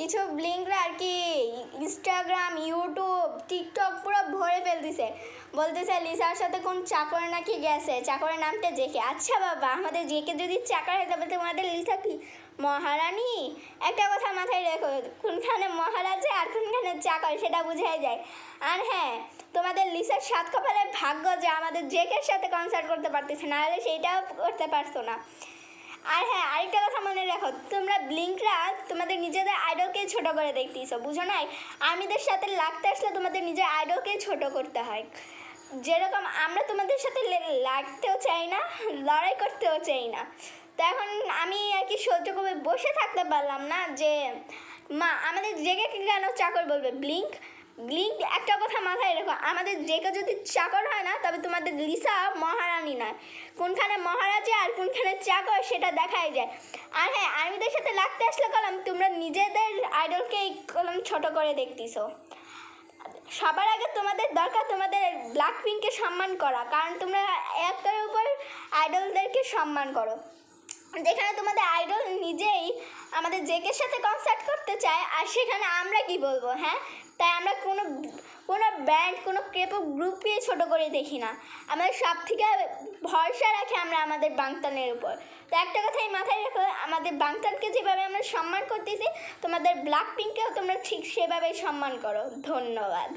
কিছু ব্লিঙ্করা আর কি Instagram, YouTube, TikTok পুরো ভরে ফেলতেছে। বলতেছে লিসার সাথে কোন চাকর নাকি গেছে, চাকরের নামটা জেকে। আচ্ছা বাবা, আমাদের জেকে যদি চাকর হয় তবে তোমাদের লিসা কি মহারানী? একটা কথা মাথায় রেখো, কোনখানে মহারাজা আর কোনখানে চাকর সেটা বোঝাই যায়। আর হ্যাঁ, তোমাদের লিসার সাত কপালের ভাগ্য যে আমাদের জেকের সাথে কনসার্ট করতে পারতেছে, না হলে সেইটাও করতে পারতো না। আর হ্যাঁ, আরেকটা কথা মনে রাখো, তোমরা ব্লিঙ্করা তোমাদের নিজেদের আইডলকেই ছোট করে দেখতেছো, বুঝো নাই? আর্মিদের সাথে লাগতে আসলে তোমাদের নিজের আইডলকেই ছোট করতে হয়। যেরকম আমরা তোমাদের সাথে লাগতেও চাই না, লড়াই করতেও চাই না। তো এখন আমি আর কি সহ্য করে বসে থাকতে পারলাম না যে মা আমাদের জেগে কেন চাকর বলবে। ব্লিঙ্ক একটা কথা মাথায় রেখো, আমাদের জেকে যদি চাকর হয় না তবে তোমাদের লিসা মহারানী নয়। কোনখানে মহারাজা আর কোনখানে চাকর সেটা দেখাই যায়। আর হ্যাঁ, আর্মিদের সাথে লাগতে আসলে কলম তোমরা নিজেদের আইডলকেই কলম ছোট করে দেখতেছো। সবার আগে তোমাদের দরকার তোমাদের ব্ল্যাক পিঙ্ককে সম্মান করা, কারণ তোমরা একটার উপর আইডলদেরকে সম্মান করো। যেখানে তোমাদের আইডল নিজেই আমাদের জেকের সাথে কনসার্ট করতে চায়, আর সেখানে আমরা কি বলবো? হ্যাঁ, তাই আমরা কোনো ব্যান্ড, কোনো কেপো গ্রুপকে ছোট করে দেখি না। আমাদের সব থেকে ভরসা রাখি আমরা আমাদের বাংতানের উপর। তো একটা কথাই মাথায় রেখো, আমাদের বাংতানকে যেভাবে আমরা সম্মান করতেছি, তোমাদের ব্ল্যাক পিঙ্ককেও তোমরা ঠিক সেভাবেই সম্মান করো। ধন্যবাদ।